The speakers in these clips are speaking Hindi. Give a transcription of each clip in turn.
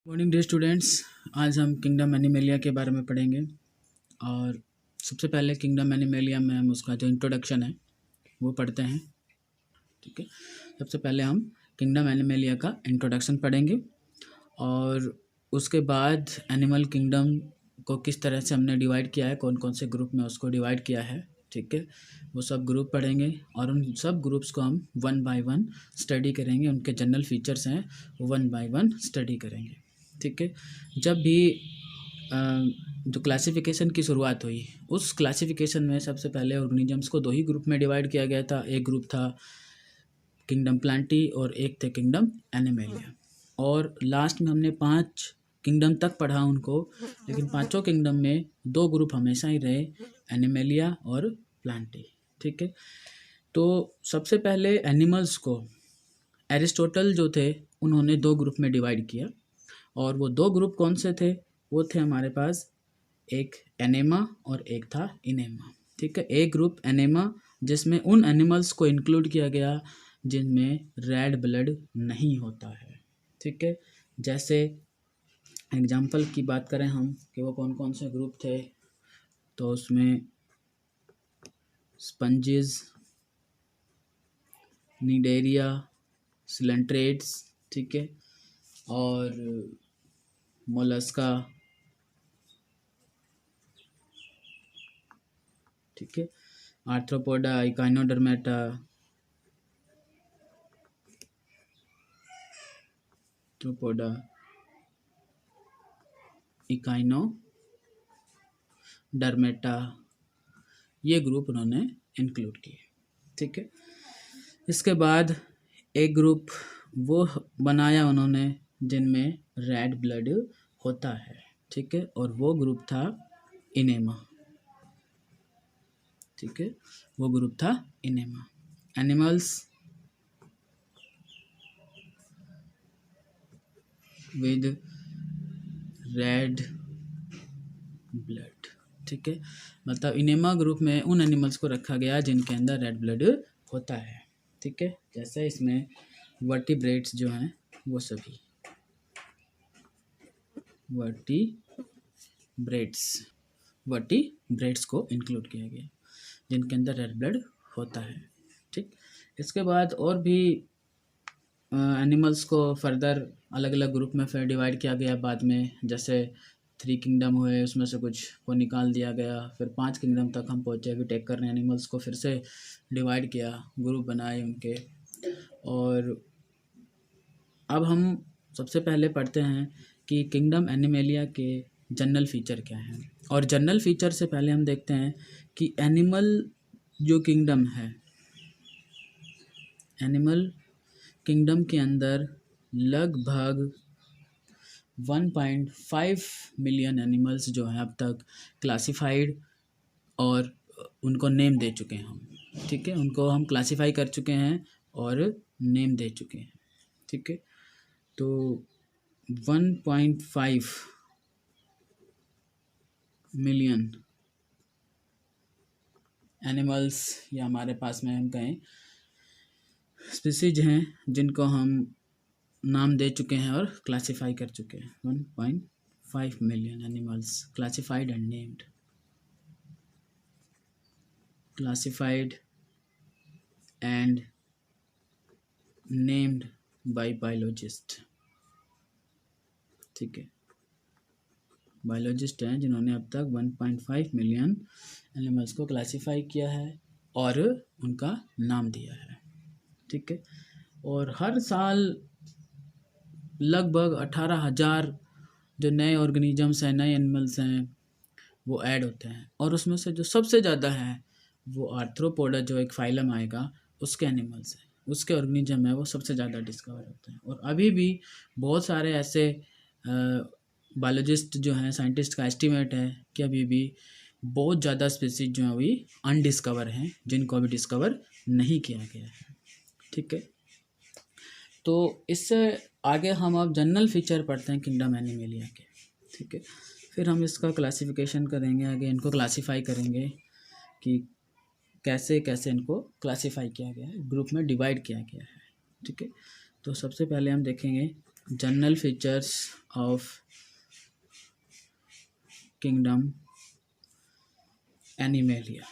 Morning day students. आज हम किंगडम एनिमेलिया के बारे में पढ़ेंगे। और सबसे पहले किंगडम एनिमेलिया में हम उसका जो इंट्रोडक्शन है वो पढ़ते हैं। ठीक है, सबसे पहले हम किंगडम एनिमेलिया का इंट्रोडक्शन पढ़ेंगे और उसके बाद एनिमल किंगडम को किस तरह से हमने डिवाइड किया है, कौन कौन से ग्रुप में उसको डिवाइड किया है। ठीक है, वो सब ग्रुप पढ़ेंगे और उन सब ग्रुप्स को हम वन बाय वन स्टडी करेंगे। उनके जनरल फीचर्स हैं वो वन बाय वन स्टडी करेंगे। ठीक है, जब भी जो क्लासिफिकेशन की शुरुआत हुई, उस क्लासिफिकेशन में सबसे पहले ऑर्गेनिजम्स को दो ही ग्रुप में डिवाइड किया गया था। एक ग्रुप था किंगडम प्लांटी और एक थे किंगडम एनिमेलिया। और लास्ट में हमने 5 किंगडम तक पढ़ा उनको, लेकिन पांचों किंगडम में दो ग्रुप हमेशा ही रहे, एनिमेलिया और प्लांटी। ठीक है, तो सबसे पहले एनिमल्स को एरिस्टोटल जो थे उन्होंने दो ग्रुप में डिवाइड किया। और वो दो ग्रुप कौन से थे? वो थे हमारे पास एक एनेमा और एक था इनेमा। ठीक है, एक ग्रुप एनेमा जिसमें उन एनिमल्स को इंक्लूड किया गया जिनमें रेड ब्लड नहीं होता है। ठीक है, जैसे एग्जाम्पल की बात करें हम कि वो कौन कौन से ग्रुप थे, तो उसमें स्पंजेस, निडेरिया, सिलेंट्रेट्स, ठीक है, और मोलस्का, ठीक है, आर्थ्रोपोडा, इकाइनोडर्मेटा, आर्थ्रोपोडा, इकाइनोडर्मेटा, ये ग्रुप उन्होंने इंक्लूड किए। ठीक है, इसके बाद एक ग्रुप वो बनाया उन्होंने जिनमें रेड ब्लड होता है। ठीक है, और वो ग्रुप था इनेमा। ठीक है, वो ग्रुप था enema, animals with red blood. ठीक है, मतलब इनेमा ग्रुप में उन एनिमल्स को रखा गया जिनके अंदर रेड ब्लड होता है। ठीक है, जैसे इसमें वर्टिब्रेट्स जो हैं वो सभी वर्टिब्रेट्स को इंक्लूड किया गया जिनके अंदर रेड ब्लड होता है। ठीक, इसके बाद और भी एनिमल्स को फर्दर अलग अलग ग्रुप में फिर डिवाइड किया गया बाद में। जैसे 3 किंगडम हुए, उसमें से कुछ को निकाल दिया गया, फिर 5 किंगडम तक हम पहुँचे। अभी टेकर ने एनिमल्स को फिर से डिवाइड किया, ग्रुप बनाए उनके। और अब हम सबसे पहले पढ़ते हैं कि किंगडम एनिमेलिया के जनरल फीचर क्या हैं। और जनरल फीचर से पहले हम देखते हैं कि एनिमल जो किंगडम है, एनिमल किंगडम के अंदर लगभग 1.5 मिलियन एनिमल्स जो हैं अब तक क्लासिफाइड और उनको नेम दे चुके हैं हम। ठीक है, उनको हम क्लासिफाई कर चुके हैं और नेम दे चुके हैं। ठीक है, तो 1.5 मिलियन एनिमल्स या हमारे पास में हम कहें स्पीसीज हैं जिनको हम नाम दे चुके हैं और क्लासिफाई कर चुके हैं। 1.5 million animals classified and named, classified and named by biologist. ठीक है, बायोलॉजिस्ट हैं जिन्होंने अब तक 1.5 मिलियन एनिमल्स को क्लासिफाई किया है और उनका नाम दिया है। ठीक है, और हर साल लगभग 18,000 जो नए ऑर्गेनिजम्स हैं, नए एनिमल्स हैं, वो ऐड होते हैं। और उसमें से जो सबसे ज़्यादा है वो आर्थ्रोपोडा, जो एक फाइलम आएगा, उसके एनिमल्स हैं, उसके ऑर्गेनिज्म है, वो सबसे ज़्यादा डिस्कवर होते हैं। और अभी भी बहुत सारे ऐसे बायोलॉजिस्ट जो हैं, साइंटिस्ट का एस्टीमेट है कि अभी भी बहुत ज़्यादा स्पीसीज जो हैं अभी अनडिस्कवर हैं, जिनको अभी डिस्कवर नहीं किया गया है। ठीक है, तो इससे आगे हम अब जनरल फीचर पढ़ते हैं किंगडम एनिमेलिया के। ठीक है, फिर हम इसका क्लासिफिकेशन करेंगे, आगे इनको क्लासिफाई करेंगे कि कैसे कैसे इनको क्लासिफाई किया गया है, ग्रुप में डिवाइड किया गया है। ठीक है, तो सबसे पहले हम देखेंगे general features of kingdom animalia.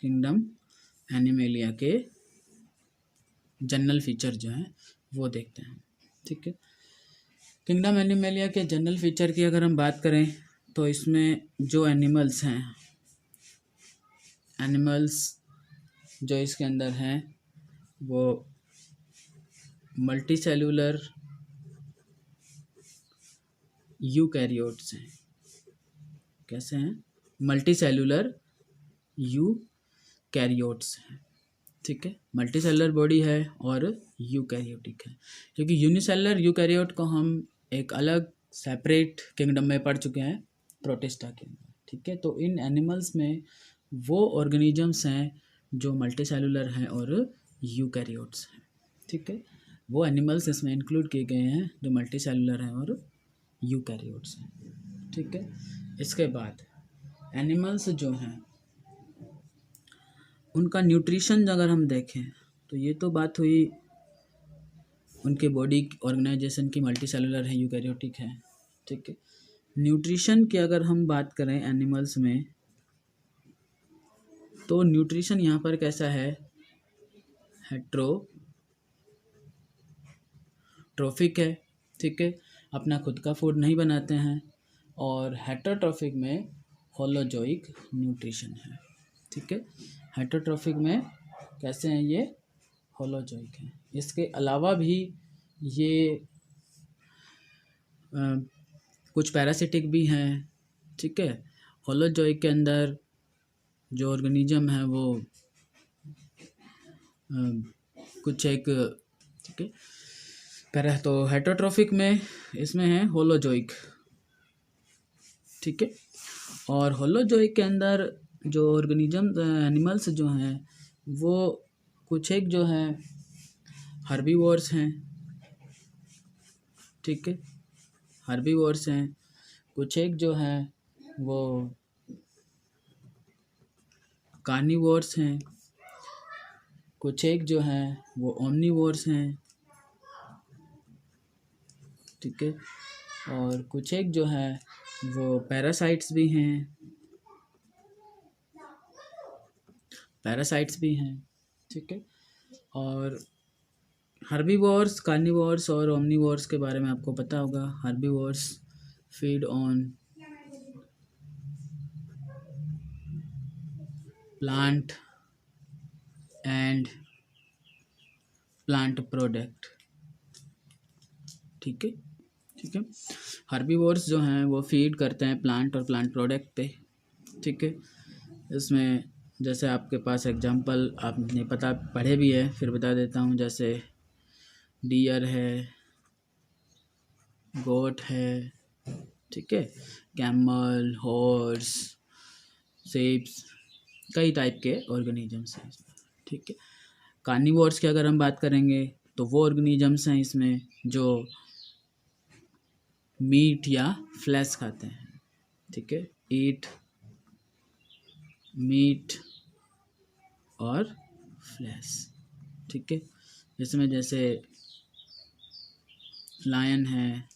Kingdom animalia के जनरल फीचर जो हैं वो देखते हैं। ठीक है, किंगडम एनिमेलिया के जनरल फीचर की अगर हम बात करें तो इसमें जो एनिमल्स हैं, एनिमल्स जो इसके अंदर हैं वो मल्टी सेलुलर यूकैरियोट्स हैं। कैसे हैं? मल्टी सेलुलर यूकैरियोट्स हैं। ठीक है, मल्टी सेलुलर बॉडी है और यूकैरियोटिक है, क्योंकि यूनिसेलुलर यूकैरियोट को हम एक अलग सेपरेट किंगडम में पढ़ चुके हैं, प्रोटिस्टा के अंदर। ठीक है, तो इन एनिमल्स में वो ऑर्गेनिजम्स हैं जो मल्टी सेलुलर हैं और यूकैरियोट्स हैं। ठीक है, वो एनिमल्स इसमें इंक्लूड किए गए हैं जो मल्टी सेलुलर हैं और यूकैरियोट्स हैं। ठीक है, इसके बाद एनिमल्स जो हैं उनका न्यूट्रिशन अगर हम देखें तो ये तो बात हुई उनके बॉडी ऑर्गेनाइजेशन की, मल्टी सेलुलर है, यूकैरियोटिक है। ठीक है, न्यूट्रिशन की अगर हम बात करें एनिमल्स में तो न्यूट्रिशन यहाँ पर कैसा है? हेट्रोट्रोफिक है। ठीक है, अपना खुद का फूड नहीं बनाते हैं। और हेटरोट्रोफिक में होलोजोइक न्यूट्रिशन है। ठीक है, हेटरोट्रोफिक में कैसे हैं? ये होलोजोइक है। इसके अलावा भी ये कुछ पैरासिटिक भी हैं। ठीक है, होलोजोइक के अंदर जो ऑर्गेनिज्म है वो कुछ एक, ठीक है, तो हेटरोट्रोफिक में इसमें है होलोजोइक। ठीक है, और होलोजोइक के अंदर जो ऑर्गेनिज्म एनिमल्स जो हैं वो कुछ एक जो है हर्बीवोर्स हैं। ठीक है, हर्बीवोर्स हैं। कुछ एक जो है वो कार्निवोर्स हैं। कुछ एक जो है वो ओमनीवोर्स हैं। ठीक है, और कुछ एक जो है वो पैरासाइट्स भी हैं। पैरासाइट्स भी हैं। ठीक है, और हर्बीवोर्स, कार्निवोर्स और ओमनीवोर्स के बारे में आपको पता होगा। Herbivores feed on plant and plant product. ठीक है, ठीक है, हर्बीवोर्स जो हैं वो फीड करते हैं प्लांट और प्लांट प्रोडक्ट पे। ठीक है, इसमें जैसे आपके पास एग्जांपल आपने पता पढ़े भी है, फिर बता देता हूँ। जैसे डियर है, गोट है, ठीक है, कैमल, हॉर्स, सेप्स, कई टाइप के ऑर्गेनिजम्स हैं इसमें। ठीक है, कार्निवोर्स की अगर हम बात करेंगे तो वो ऑर्गेनिजम्स हैं इसमें जो मीट या फ्लैश खाते हैं। ठीक है, ईट मीट और फ्लैश। ठीक है, इसमें जैसे लायन है,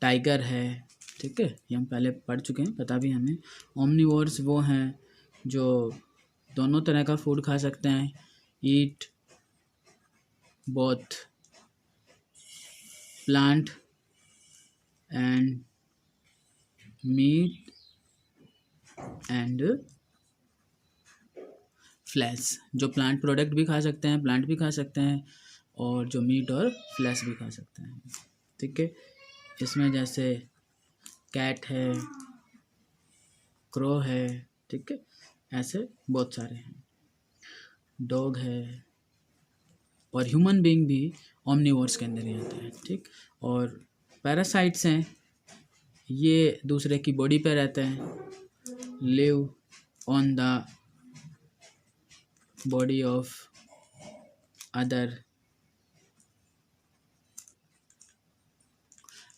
टाइगर है। ठीक है, ये हम पहले पढ़ चुके हैं, पता भी हमें। ओमनीवोर्स वो हैं जो दोनों तरह का फूड खा सकते हैं, eat both plant and meat and flesh. जो प्लांट प्रोडक्ट भी खा सकते हैं, प्लांट भी खा सकते हैं, और जो मीट और फ्लैश भी खा सकते हैं। ठीक है, इसमें जैसे कैट है, क्रो है। ठीक है, ऐसे बहुत सारे हैं, डॉग है, और ह्यूमन बीइंग भी ओमनीवोर्स के अंदर ही आता है। ठीक, और पैरासाइट्स हैं, ये दूसरे की बॉडी पे रहते हैं, live on the body of other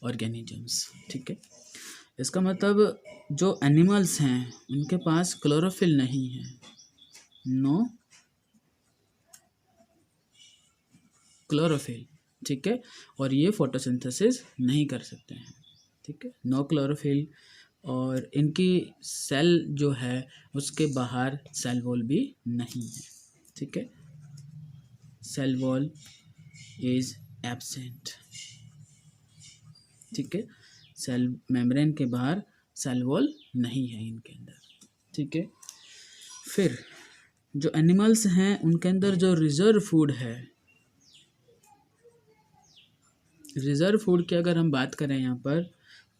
organisms. ठीक है, इसका मतलब जो एनिमल्स हैं उनके पास क्लोरोफिल नहीं है, नो क्लोरोफिल, ठीक है, और ये फोटोसिंथेसिस नहीं कर सकते हैं, ठीक है, नो क्लोरोफिल। और इनकी सेल जो है उसके बाहर सेल वॉल भी नहीं है, ठीक है, सेल वॉल इज एब्सेंट, ठीक है, सेल मेम्ब्रेन के बाहर सेल वॉल नहीं है इनके अंदर, ठीक है। फिर जो एनिमल्स हैं उनके अंदर जो रिजर्व फूड है, रिजर्व फूड की अगर हम बात करें यहाँ पर,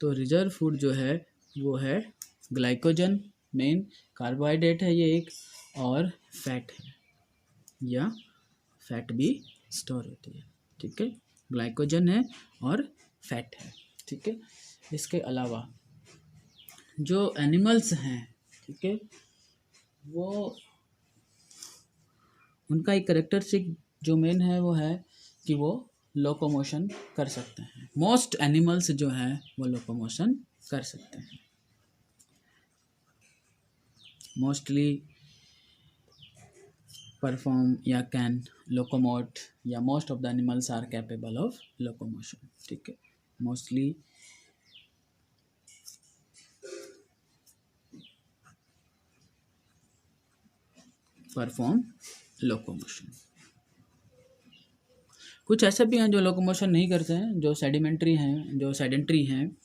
तो रिजर्व फूड जो है वो है ग्लाइकोजन, मेन कार्बोहाइड्रेट है ये एक, और फैट है, या फैट भी स्टोर होती है, ठीक है, ग्लाइकोजन है और फैट है, ठीक है। इसके अलावा जो एनिमल्स हैं, ठीक है, वो उनका एक करेक्टरिस्टिक जो मेन है वो है कि वो लोकोमोशन कर सकते हैं। मोस्ट एनिमल्स जो हैं वो लोकोमोशन कर सकते हैं, मोस्टली परफॉर्म या कैन लोकोमोट, या most of the animals are capable of locomotion, ठीक है, मोस्टली परफॉर्म लोकोमोशन। कुछ ऐसे भी हैं जो लोकोमोशन नहीं करते हैं, जो सेडिमेंट्री हैं, जो सेडेंट्री हैं,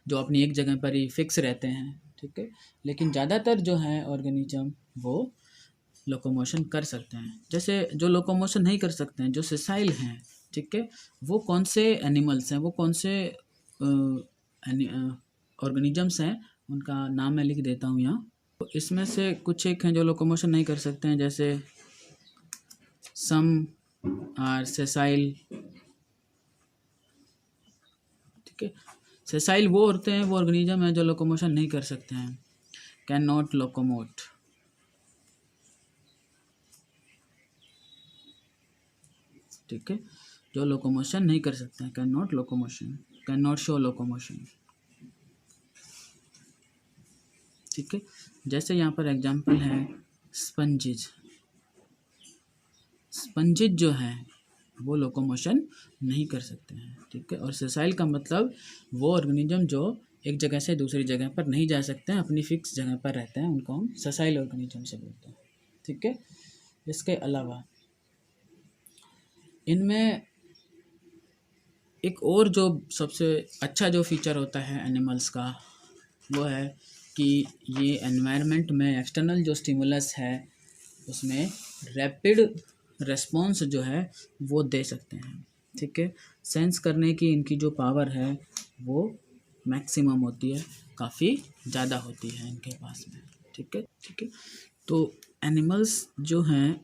जो अपनी एक जगह पर ही फिक्स रहते हैं, ठीक है, लेकिन ज़्यादातर जो है ऑर्गेनिज्म वो लोकोमोशन कर सकते हैं। जैसे जो लोकोमोशन नहीं कर सकते हैं, जो सेसाइल हैं, ठीक है, वो कौन से एनिमल्स हैं, वो कौन से ऑर्गेनिजम्स हैं, उनका नाम मैं लिख देता हूँ यहाँ। तो इसमें से कुछ एक हैं जो लोकोमोशन नहीं कर सकते हैं, जैसे सम आर सेसाइल, ठीक है, सेसाइल वो होते हैं, वो ऑर्गेनिज्म हैं जो लोकोमोशन नहीं कर सकते हैं, कैन नॉट लोकोमोट, ठीक है, जो लोकोमोशन नहीं कर सकते हैं, can not locomotion, can not show locomotion, ठीक है। जैसे यहाँ पर एग्जांपल है स्पंजिज, स्पंजिज जो हैं वो लोकोमोशन नहीं कर सकते हैं, ठीक है, और सेसाइल का मतलब वो ऑर्गेनिज्म जो एक जगह से दूसरी जगह पर नहीं जा सकते हैं, अपनी फिक्स जगह पर रहते हैं, उनको हम सेसाइल ऑर्गेनिज्म से बोलते हैं, ठीक है। इसके अलावा इनमें एक और जो सबसे अच्छा जो फीचर होता है एनिमल्स का, वो है कि ये एनवायरनमेंट में एक्सटर्नल जो स्टिमुलस है उसमें रैपिड रिस्पॉन्स जो है वो दे सकते हैं, ठीक है, सेंस करने की इनकी जो पावर है वो मैक्सिमम होती है, काफ़ी ज़्यादा होती है इनके पास में, ठीक है, ठीक है। तो एनिमल्स जो हैं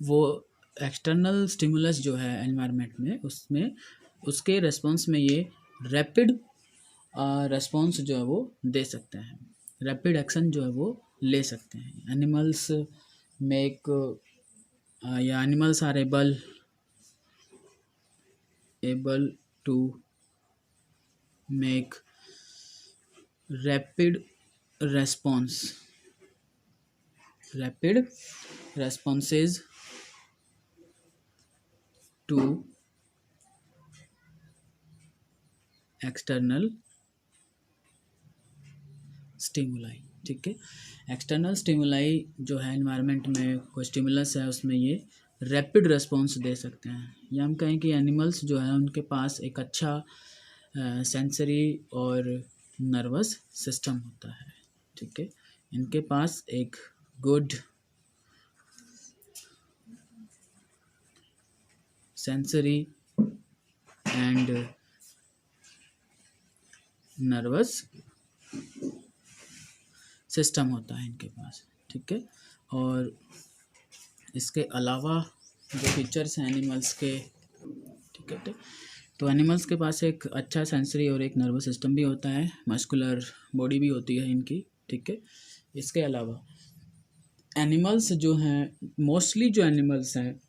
वो एक्सटर्नल स्टिमुलस जो है एनवायरनमेंट में, उसमें उसके रेस्पॉन्स में ये रैपिड रेस्पॉन्स जो है वो दे सकते हैं, रैपिड एक्शन जो है वो ले सकते हैं। एनिमल्स मेक या animals are able to make rapid response, rapid responses to external stimuli, ठीक है, एक्सटर्नल स्टिमुलाई जो है एनवायरनमेंट में कोई स्टिमुलस है उसमें ये रैपिड रेस्पॉन्स दे सकते हैं, या हम कहें कि एनिमल्स जो है उनके पास एक अच्छा सेंसरी और नर्वस सिस्टम होता है, ठीक है, इनके पास एक good sensory and nervous system होता है इनके पास, ठीक है। और इसके अलावा जो फीचर्स हैं एनिमल्स के, ठीक है, तो एनिमल्स के पास एक अच्छा सेंसरी और एक नर्वस सिस्टम भी होता है, मस्कुलर बॉडी भी होती है इनकी, ठीक है। इसके अलावा एनिमल्स जो हैं, मोस्टली जो एनिमल्स हैं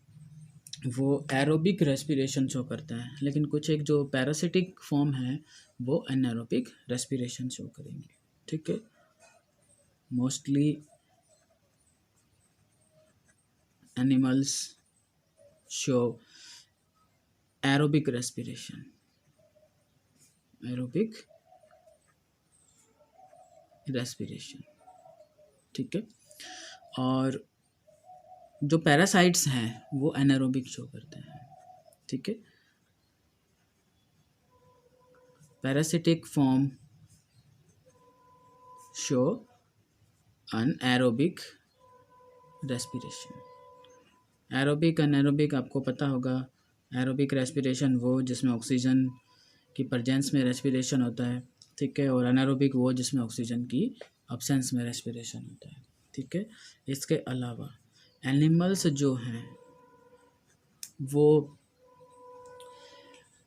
वो एरोबिक रेस्पिरेशन शो करते हैं, लेकिन कुछ एक जो पैरासिटिक फॉर्म है वो एनारोबिक रेस्पिरेशन शो करेंगे, ठीक है। Mostly animals show aerobic respiration, aerobic respiration, ठीक है। और जो पैरासाइट्स हैं वो एनारोबिक शो करते हैं, ठीक है। Parasitic form show anaerobic respiration. Aerobic anaerobic आपको पता होगा। एरोबिक रेस्पिरेशन वो जिसमें ऑक्सीजन की प्रेजेंस में रेस्पिरेशन होता है, ठीक है। और अनएरोबिक वो जिसमें ऑक्सीजन की अब्सेंस में रेस्पिरेशन होता है, ठीक है। इसके अलावा एनिमल्स जो हैं वो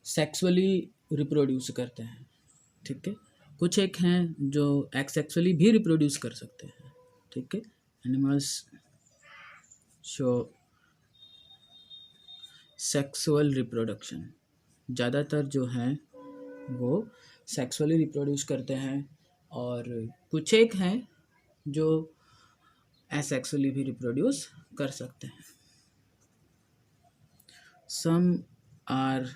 सेक्सुअली रिप्रोड्यूस करते हैं, ठीक है। कुछ एक हैं जो एक्सेक्सुअली भी रिप्रोड्यूस कर सकते हैं, ठीक है। एनिमल्स शो सेक्सुअल रिप्रोडक्शन, ज़्यादातर जो हैं वो सेक्सुअली रिप्रोड्यूस करते हैं, और कुछ एक हैं जो एसेक्सुअली भी रिप्रोड्यूस कर सकते हैं। Some are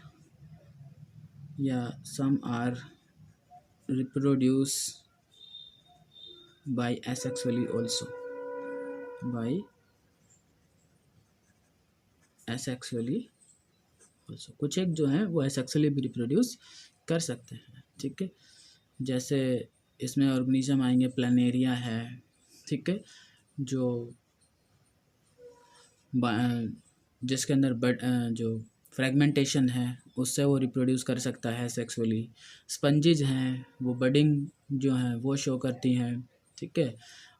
reproduce by asexually also, कुछ एक जो हैं वो एसेक्सुअली भी रिप्रोड्यूस कर सकते हैं, ठीक है। जैसे इसमें ऑर्गेनिज्म आएंगे, प्लानेरिया है, ठीक है, जो जिसके अंदर जो फ्रेगमेंटेशन है उससे वो रिप्रोड्यूस कर सकता है सेक्सुअली। स्पंजेज हैं वो बडिंग जो हैं वो शो करती हैं, ठीक है।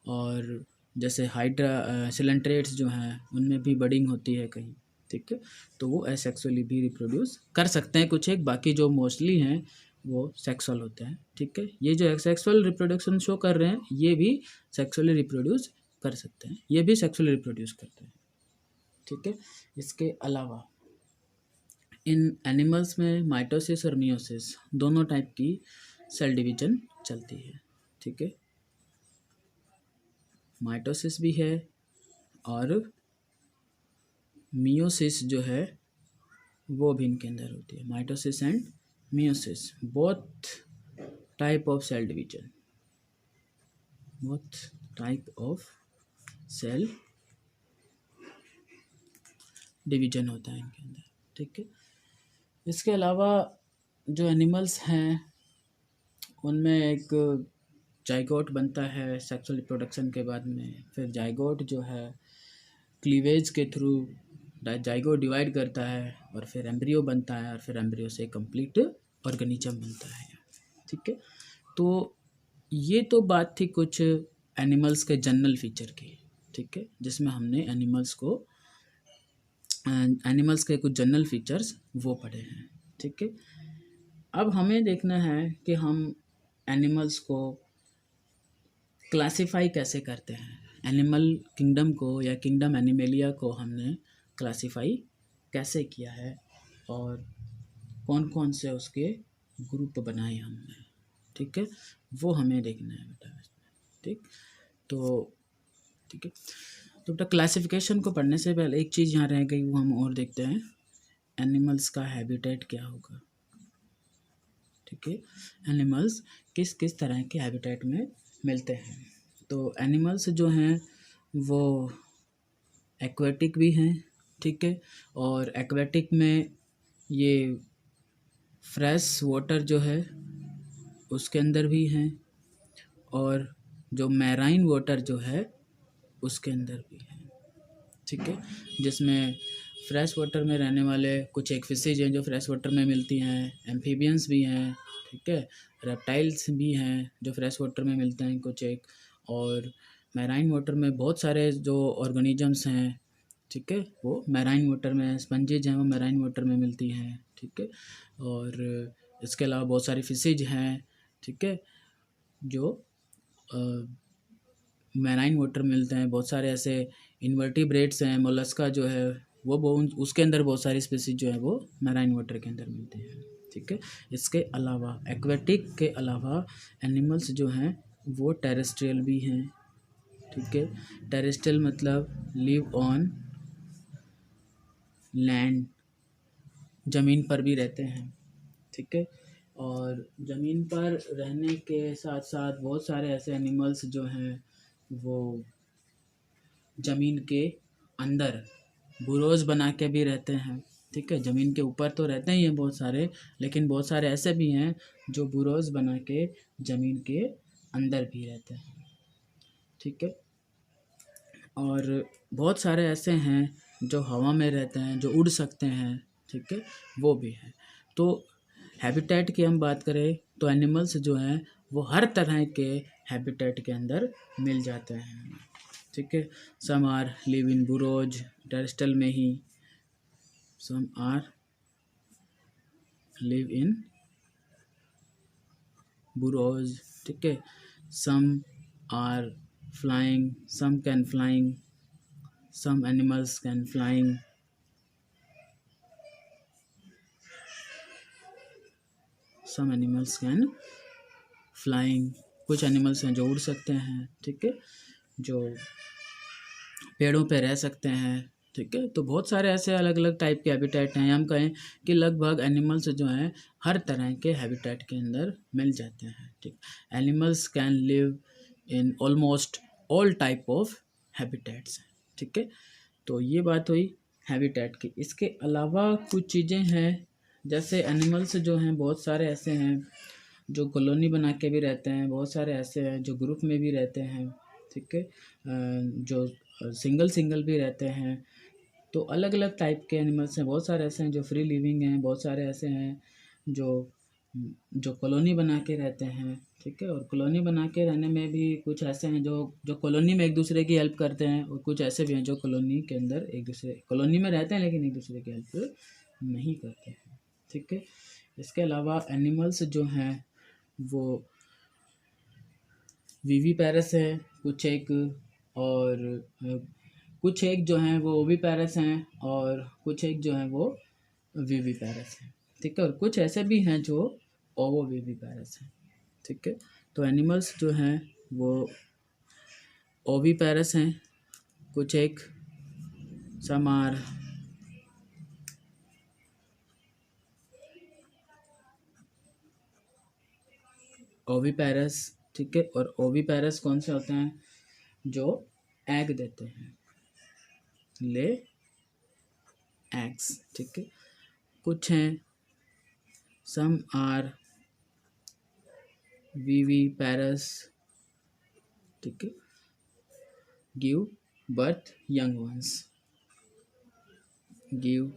और जैसे हाइड्रा सिलेंट्रेट्स जो हैं उनमें भी बडिंग होती है कहीं, ठीक है। तो वो एसेक्सुअली भी रिप्रोड्यूस कर सकते हैं कुछ एक, बाकी जो मोस्टली हैं वो सेक्सुअल होते हैं, ठीक है। ये जो सेक्सुअल रिप्रोडक्शन शो कर रहे हैं ये भी सेक्सुअली रिप्रोड्यूस कर सकते हैं, ये भी सेक्सुअली रिप्रोड्यूस करते हैं, ठीक है। इसके अलावा इन एनिमल्स में माइटोसिस और मियोसिस दोनों टाइप की सेल डिवीजन चलती है, ठीक है। माइटोसिस भी है और मियोसिस जो है वो भी इनके अंदर होती है। Mitosis and meiosis both type of cell division, both type of cell division होता है इनके अंदर, ठीक है। इसके अलावा जो एनिमल्स हैं उनमें एक जाइगोट बनता है सेक्सुअल रिप्रोडक्शन के बाद में, फिर जाइगोट जो है क्लीवेज के थ्रू जाइगोट डिवाइड करता है और फिर एम्ब्रियो बनता है और फिर एम्ब्रियो से कंप्लीट ऑर्गेनिज्म बनता है, ठीक है। तो ये तो बात थी कुछ एनिमल्स के जनरल फीचर की, ठीक है, जिसमें हमने एनिमल्स के कुछ जनरल फीचर्स वो पढ़े हैं, ठीक है। अब हमें देखना है कि हम एनिमल्स को क्लासिफाई कैसे करते हैं। एनिमल किंगडम को या किंगडम एनिमेलिया को हमने क्लासिफाई कैसे किया है और कौन कौन से उसके ग्रुप बनाए हमने, ठीक है, वो हमें देखना है बेटा, ठीक। ठीक है, तो बेटा क्लासिफिकेशन को पढ़ने से पहले एक चीज़ यहाँ रह गई वो हम और देखते हैं, एनिमल्स का हैबिटेट क्या होगा, ठीक है। एनिमल्स किस किस तरह के हैबिटेट में मिलते हैं। तो एनिमल्स जो हैं वो एक्वेटिक भी हैं, ठीक है, और एक्वेटिक में ये फ्रेश वाटर जो है उसके अंदर भी हैं, और जो मैराइन वाटर जो है उसके अंदर भी है, ठीक है। जिसमें फ्रेश वाटर में रहने वाले कुछ एक फिशेज हैं जो फ्रेश वाटर में मिलती हैं, एम्फीबियंस भी हैं, ठीक है, रेप्टाइल्स भी हैं जो फ्रेश वाटर में मिलते हैं कुछ एक, और मैराइन वाटर में बहुत सारे जो ऑर्गेनिजम्स हैं, ठीक है, वो मैराइन वाटर में, स्पंजेज हैं वो मैराइन वाटर में मिलती हैं, ठीक है। और इसके अलावा बहुत सारी फिशेज हैं, ठीक है, जो मैराइन वाटर मिलते हैं। बहुत सारे ऐसे इन्वर्टिब्रेट्स हैं, मोलस्का जो है वो उसके अंदर बहुत सारी स्पीसीज जो है वो मैराइन वाटर के अंदर मिलते हैं, ठीक है। इसके अलावा एक्वेटिक के अलावा एनिमल्स जो हैं वो टेरेस्ट्रियल भी हैं, ठीक है। टेरेस्ट्रियल मतलब लिव लैंड, ज़मीन पर भी रहते हैं, ठीक है। और ज़मीन पर रहने के साथ साथ बहुत सारे ऐसे एनिमल्स जो हैं वो ज़मीन के अंदर बुरोज बना के भी रहते हैं, ठीक है। ज़मीन के ऊपर तो रहते ही हैं बहुत सारे, लेकिन बहुत सारे ऐसे भी हैं जो बुरोज बना के ज़मीन के अंदर भी रहते हैं, ठीक है। और बहुत सारे ऐसे हैं जो हवा में रहते हैं, जो उड़ सकते हैं, ठीक है, वो भी हैं। तो हैबिटेट की हम बात करें तो एनिमल्स जो हैं वो हर तरह के हैबिटेट के अंदर मिल जाते हैं, ठीक है। Some are live in burrows, terrestrial में ही, some are live in burrows, ठीक है। Some are flying, some can flying, some animals can flying, some animals can flying, कुछ एनिमल्स हैं जो उड़ सकते हैं, ठीक है, जो पेड़ों पे रह सकते हैं, ठीक है। तो बहुत सारे ऐसे अलग अलग टाइप के हैबिटेट हैं। हम कहें कि लगभग एनिमल्स जो हैं हर तरह के हैबिटेट के अंदर मिल जाते हैं, ठीक। Animals can live in almost all type of habitats, ठीक है। तो ये बात हुई हैबिटेट की। इसके अलावा कुछ चीज़ें हैं, जैसे एनिमल्स जो हैं बहुत सारे ऐसे हैं जो कॉलोनी बना के भी रहते हैं, बहुत सारे ऐसे हैं जो ग्रुप में भी रहते हैं, ठीक है, जो सिंगल सिंगल भी रहते हैं। तो अलग अलग टाइप के एनिमल्स हैं, बहुत सारे ऐसे हैं जो फ्री लिविंग हैं, बहुत सारे ऐसे हैं जो जो कॉलोनी बना के रहते हैं, ठीक है। और कॉलोनी बना के रहने में भी कुछ ऐसे हैं जो जो कॉलोनी में एक दूसरे की हेल्प करते हैं, और कुछ ऐसे भी हैं जो कॉलोनी के अंदर एक दूसरे कॉलोनी में रहते हैं लेकिन एक दूसरे की हेल्प नहीं करते हैं, ठीक है। इसके अलावा एनिमल्स जो हैं वो विविपेरस है कुछ एक, और कुछ एक जो हैं वो ओविपेरस हैं, और कुछ एक जो हैं वो विविपेरस हैं, ठीक है। और कुछ ऐसे भी हैं जो ओवोविविपेरस हैं, ठीक है। तो एनिमल्स जो हैं वो ओविपेरस हैं कुछ एक, सम आर ओविपेरस, ठीक है। और ओविपेरस कौन से होते हैं? जो एग देते हैं, ले एग्स, ठीक है। कुछ हैं सम आर विविपेरस, ठीक है, give birth young ones, give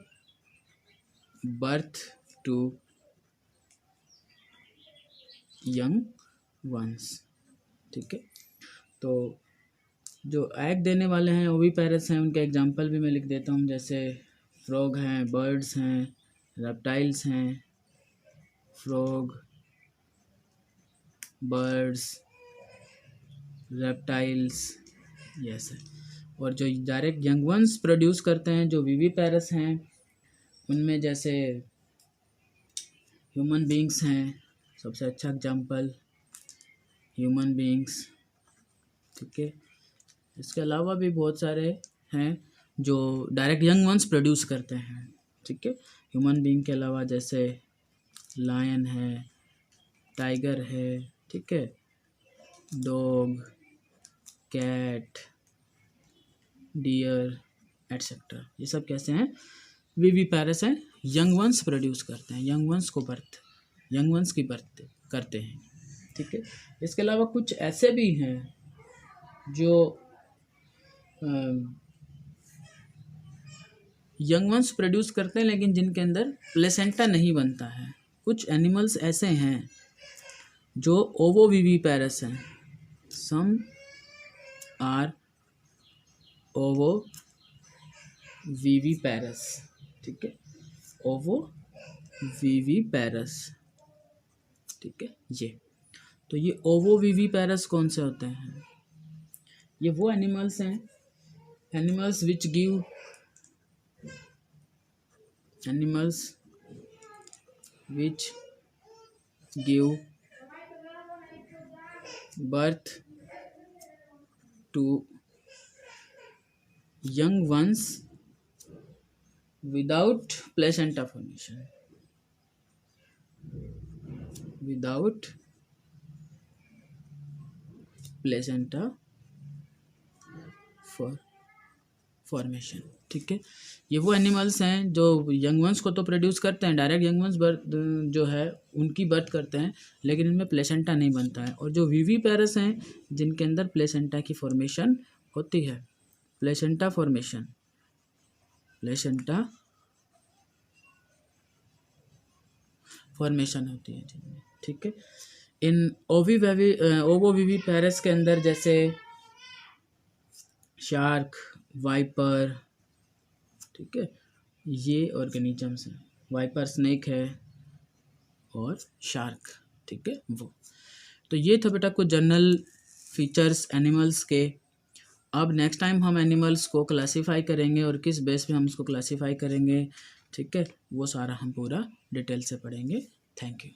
birth to young ones, ठीक है। तो जो एग देने वाले हैं ओविपेरस हैं, उनके एग्जांपल भी मैं लिख देता हूँ, जैसे फ्रॉग हैं, बर्ड्स हैं, रेप्टाइल्स हैं, फ्रॉग, बर्ड्स, रेप्टाइल्स, यस है। और जो डायरेक्ट यंग वंस प्रोड्यूस करते हैं जो विविपेरस हैं, उनमें जैसे ह्यूमन बींग्स हैं, सबसे अच्छा एग्जांपल ह्यूमन बींग्स, ठीक है। इसके अलावा भी बहुत सारे हैं जो डायरेक्ट यंग वंस प्रोड्यूस करते हैं, ठीक है। ह्यूमन बींग के अलावा जैसे लायन है, टाइगर है, ठीक है, डॉग, कैट, डियर एट्सेट्रा, ये सब कैसे हैं? विविपेरस हैं, यंग वंस प्रोड्यूस करते हैं, यंग वंस को बर्थ, यंग वंस की बर्थ करते हैं, ठीक है। इसके अलावा कुछ ऐसे भी हैं जो यंग वंस प्रोड्यूस करते हैं लेकिन जिनके अंदर प्लेसेंटा नहीं बनता है। कुछ एनिमल्स ऐसे हैं जो ओवोविविपेरस हैं, सम आर ओवोविविपेरस, ठीक है, ओवोविविपेरस, ठीक है। ये तो ये ओवोविविपेरस कौन से होते हैं? ये वो एनिमल्स हैं, animals which give, animals which give birth to young ones without placenta formation, without placenta formation. ठीक है, ये वो एनिमल्स हैं जो यंग वंस को तो प्रोड्यूस करते हैं, डायरेक्ट यंग वंस बर्थ जो है उनकी बर्थ करते हैं, लेकिन इनमें प्लेसेंटा नहीं बनता है। और जो विविपेरस हैं जिनके अंदर प्लेसेंटा की फॉर्मेशन होती है, प्लेसेंटा फॉर्मेशन, प्लेसेंटा फॉर्मेशन होती है जिनमें। ठीक है, इन ओवोविविपेरस के अंदर जैसे शार्क, वाइपर, ठीक है, ये ऑर्गेनिजम्स हैं, वाइपर स्नेक है और शार्क। ठीक है, वो तो ये था बेटा कुछ जनरल फीचर्स एनिमल्स के। अब नेक्स्ट टाइम हम एनिमल्स को क्लासीफाई करेंगे और किस बेस पे हम इसको क्लासीफाई करेंगे, ठीक है, वो सारा हम पूरा डिटेल से पढ़ेंगे। Thank you.